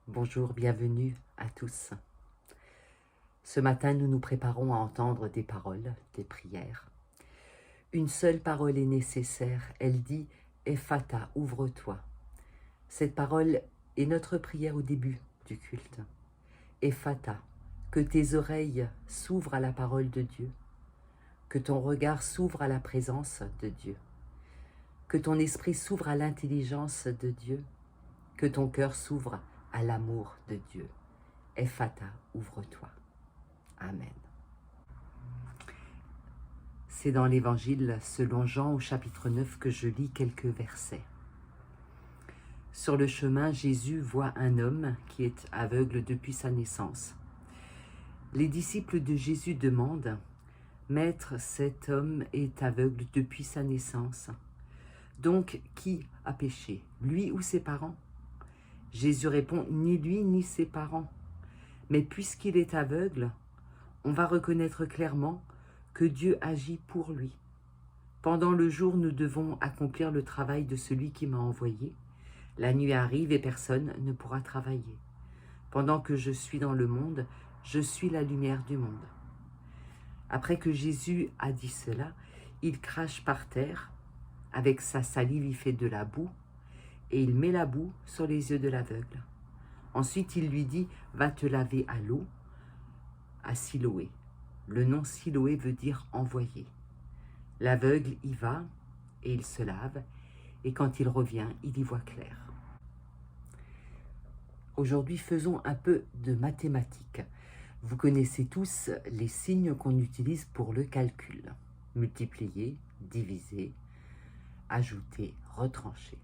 Bonjour, bienvenue à tous. Ce matin, nous nous préparons à entendre des paroles, des prières. Une seule parole est nécessaire, elle dit « Ephata, ouvre-toi ». Cette parole est notre prière au début du culte. Ephata, que tes oreilles s'ouvrent à la parole de Dieu, que ton regard s'ouvre à la présence de Dieu, que ton esprit s'ouvre à l'intelligence de Dieu, que ton cœur s'ouvre à l'amour de Dieu. Ephata, ouvre-toi. Amen. C'est dans l'Évangile selon Jean au chapitre 9 que je lis quelques versets. Sur le chemin, Jésus voit un homme qui est aveugle depuis sa naissance. Les disciples de Jésus demandent « Maître, cet homme est aveugle depuis sa naissance. Donc, qui a péché, lui ou ses parents ?» Jésus répond « Ni lui ni ses parents. Mais puisqu'il est aveugle, on va reconnaître clairement que Dieu agit pour lui. Pendant le jour, nous devons accomplir le travail de celui qui m'a envoyé. La nuit arrive et personne ne pourra travailler. Pendant que je suis dans le monde, je suis la lumière du monde. » Après que Jésus a dit cela, il crache par terre, avec sa salive il fait de la boue, et il met la boue sur les yeux de l'aveugle. Ensuite il lui dit « Va te laver à l'eau » à Siloé. Le nom Siloé veut dire « envoyé ». L'aveugle y va et il se lave, et quand il revient, il y voit clair. Aujourd'hui, faisons un peu de mathématiques. Vous connaissez tous les signes qu'on utilise pour le calcul. Multiplier, diviser, ajouter, retrancher.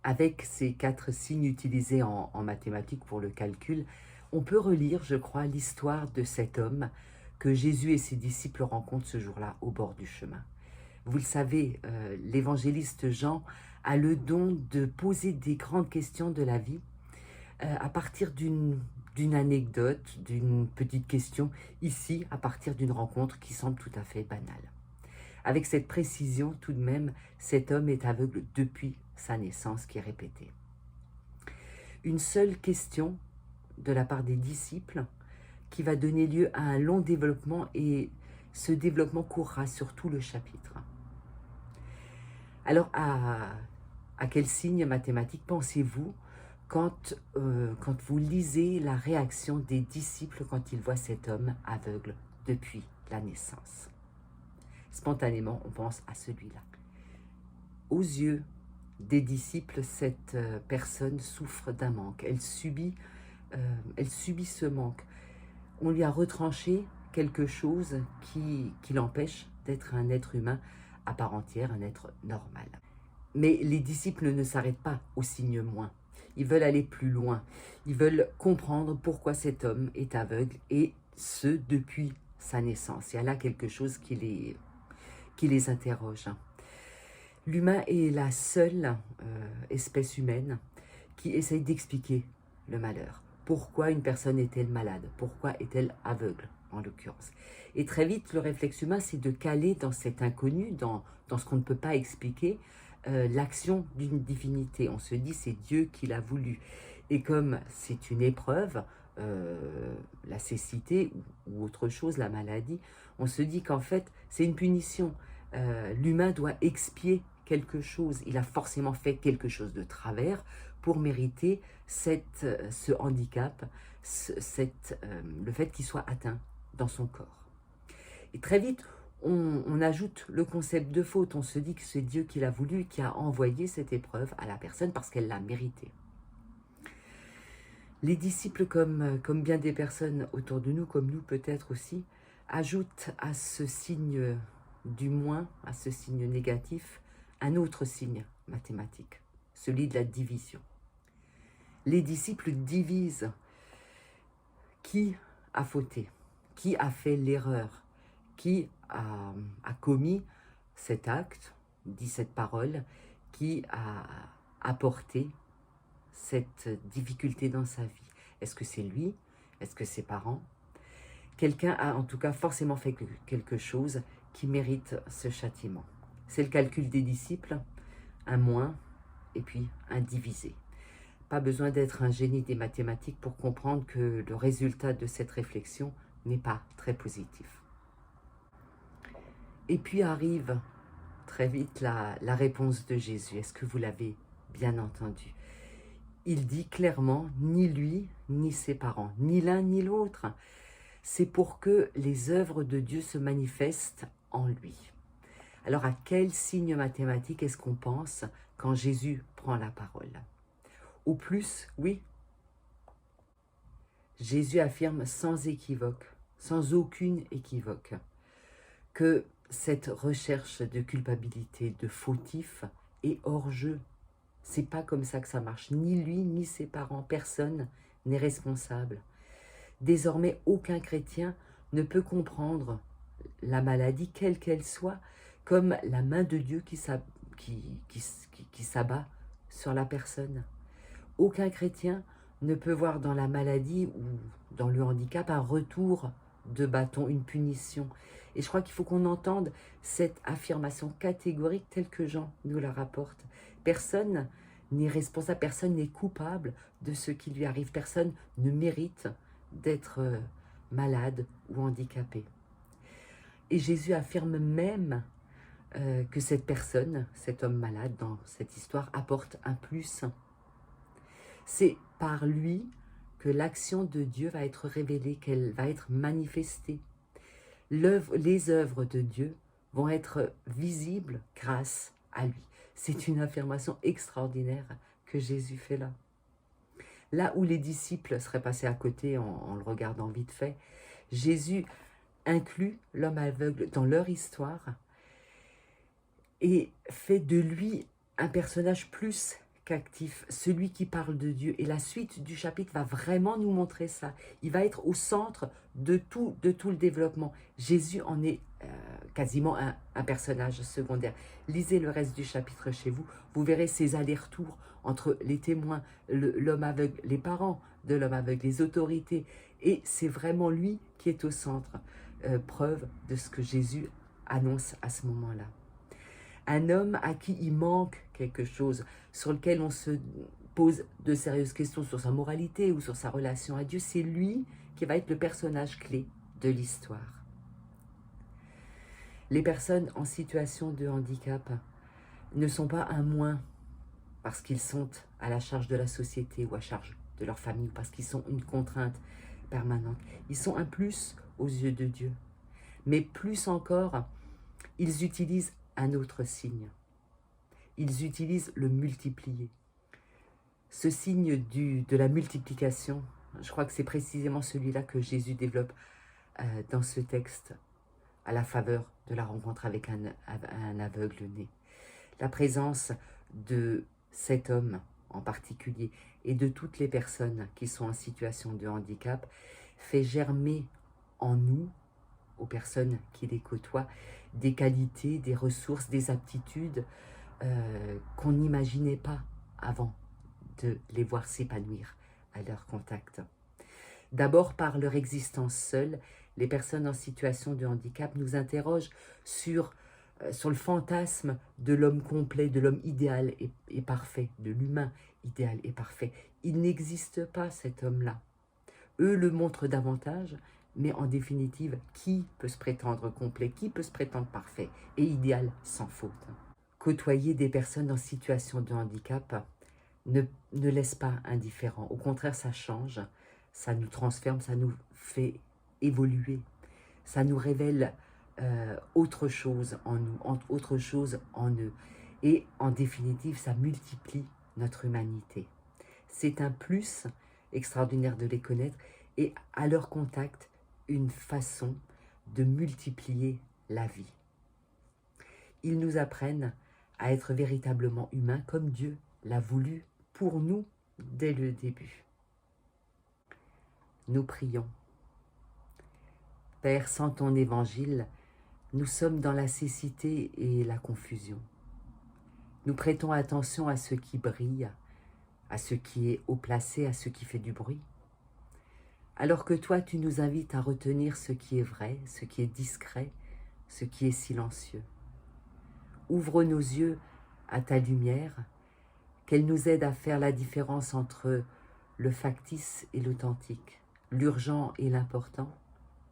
Avec ces 4 signes utilisés en mathématiques pour le calcul, on peut relire, je crois, l'histoire de cet homme que Jésus et ses disciples rencontrent ce jour-là au bord du chemin. Vous le savez, l'évangéliste Jean a le don de poser des grandes questions de la vie à partir d'une anecdote, d'une petite question, ici, à partir d'une rencontre qui semble tout à fait banale. Avec cette précision, tout de même, cet homme est aveugle depuis sa naissance qui est répétée. Une seule question de la part des disciples qui va donner lieu à un long développement, et ce développement courra sur tout le chapitre. Alors, à quel signe mathématique pensez-vous quand vous lisez la réaction des disciples quand ils voient cet homme aveugle depuis la naissance? Spontanément, on pense à celui-là. Aux yeux des disciples, cette personne souffre d'un manque. Elle subit ce manque. On lui a retranché quelque chose qui l'empêche d'être un être humain à part entière, un être normal. Mais les disciples ne s'arrêtent pas au signe moins. Ils veulent aller plus loin. Ils veulent comprendre pourquoi cet homme est aveugle, et ce, depuis sa naissance. Il y a là quelque chose qui les interroge. L'humain est la seule espèce humaine qui essaye d'expliquer le malheur. Pourquoi une personne est-elle malade? Pourquoi est-elle aveugle, en l'occurrence? Et très vite, le réflexe humain, c'est de caler dans cet inconnu, dans ce qu'on ne peut pas expliquer, l'action d'une divinité. On se dit, c'est Dieu qui l'a voulu. Et comme c'est une épreuve, la cécité ou autre chose, la maladie, on se dit qu'en fait, c'est une punition. L'humain doit expier quelque chose. Il a forcément fait quelque chose de travers pour mériter ce handicap, le fait qu'il soit atteint dans son corps. Et très vite, on ajoute le concept de faute. On se dit que c'est Dieu qui l'a voulu, qui a envoyé cette épreuve à la personne parce qu'elle l'a méritée. Les disciples, comme bien des personnes autour de nous, comme nous peut-être aussi, ajoutent à ce signe du moins, à ce signe négatif, un autre signe mathématique, celui de la division. Les disciples divisent qui a fauté, qui a fait l'erreur, qui a commis cet acte, dit cette parole, qui a apporté cette difficulté dans sa vie. Est-ce que c'est lui? Est-ce que ses parents? quelqu'un a en tout cas forcément fait quelque chose qui mérite ce châtiment. C'est le calcul des disciples, un moins et puis un divisé. Pas besoin d'être un génie des mathématiques pour comprendre que le résultat de cette réflexion n'est pas très positif. Et puis arrive très vite la réponse de Jésus. Est-ce que vous l'avez bien entendu? Il dit clairement, ni lui, ni ses parents, ni l'un ni l'autre. C'est pour que les œuvres de Dieu se manifestent en lui. Alors à quel signe mathématique est-ce qu'on pense quand Jésus prend la parole? Au plus, oui, Jésus affirme sans équivoque, sans aucune équivoque, que cette recherche de culpabilité, de fautif, est hors jeu. C'est pas comme ça que ça marche. Ni lui, ni ses parents, personne n'est responsable. Désormais, aucun chrétien ne peut comprendre la maladie, quelle qu'elle soit, comme la main de Dieu qui s'abat sur la personne. Aucun chrétien ne peut voir dans la maladie ou dans le handicap un retour de bâton, une punition. Et je crois qu'il faut qu'on entende cette affirmation catégorique telle que Jean nous la rapporte. Personne n'est responsable, personne n'est coupable de ce qui lui arrive. Personne ne mérite d'être malade ou handicapé. Et Jésus affirme même que cette personne, cet homme malade dans cette histoire, apporte un plus. C'est par lui que l'action de Dieu va être révélée, qu'elle va être manifestée. Les œuvres de Dieu vont être visibles grâce à lui. C'est une affirmation extraordinaire que Jésus fait là. Là où les disciples seraient passés à côté en le regardant vite fait, Jésus inclut l'homme aveugle dans leur histoire et fait de lui un personnage plus qu'actif, celui qui parle de Dieu. Et la suite du chapitre va vraiment nous montrer ça. Il va être au centre de tout le développement. Jésus en est quasiment un personnage secondaire. Lisez le reste du chapitre chez vous. Vous verrez ces allers-retours entre les témoins, l'homme aveugle, les parents de l'homme aveugle, les autorités. Et c'est vraiment lui qui est au centre. Preuve de ce que Jésus annonce à ce moment-là. Un homme à qui il manque quelque chose, sur lequel on se pose de sérieuses questions sur sa moralité ou sur sa relation à Dieu, c'est lui qui va être le personnage clé de l'histoire. Les personnes en situation de handicap ne sont pas un moins parce qu'ils sont à la charge de la société ou à charge de leur famille ou parce qu'ils sont une contrainte permanente. Ils sont un plus aux yeux de Dieu. Mais plus encore, ils utilisent un autre signe. Ils utilisent le multiplier. Ce signe de la multiplication, je crois que c'est précisément celui-là que Jésus développe dans ce texte, à la faveur de la rencontre avec un aveugle né. La présence de cet homme en particulier et de toutes les personnes qui sont en situation de handicap fait germer en nous, aux personnes qui les côtoient, des qualités, des ressources, des aptitudes qu'on n'imaginait pas avant de les voir s'épanouir à leur contact. D'abord, par leur existence seule, les personnes en situation de handicap nous interrogent sur le fantasme de l'homme complet, de l'homme idéal et parfait, de l'humain idéal et parfait. Il n'existe pas cet homme-là. Eux le montrent davantage, mais en définitive, qui peut se prétendre complet, qui peut se prétendre parfait et idéal sans faute? Côtoyer des personnes en situation de handicap ne laisse pas indifférent. Au contraire, ça change, ça nous transforme, ça nous fait évoluer, ça nous révèle autre chose en nous, autre chose en eux. Et en définitive, ça multiplie notre humanité. C'est un plus extraordinaire de les connaître et à leur contact, une façon de multiplier la vie. Ils nous apprennent à être véritablement humains comme Dieu l'a voulu pour nous dès le début. Nous prions. Père, sans ton évangile, nous sommes dans la cécité et la confusion. Nous prêtons attention à ce qui brille, à ce qui est haut placé, à ce qui fait du bruit, alors que toi tu nous invites à retenir ce qui est vrai, ce qui est discret, ce qui est silencieux. Ouvre nos yeux à ta lumière, qu'elle nous aide à faire la différence entre le factice et l'authentique, l'urgent et l'important,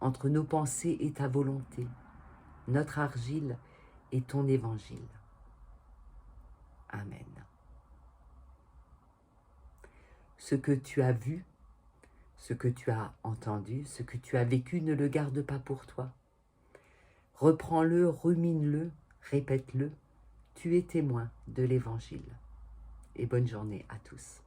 entre nos pensées et ta volonté, notre argile et ton évangile. Amen. Ce que tu as vu, ce que tu as entendu, ce que tu as vécu, ne le garde pas pour toi. Reprends-le, rumine-le, répète-le. Tu es témoin de l'Évangile. Et bonne journée à tous.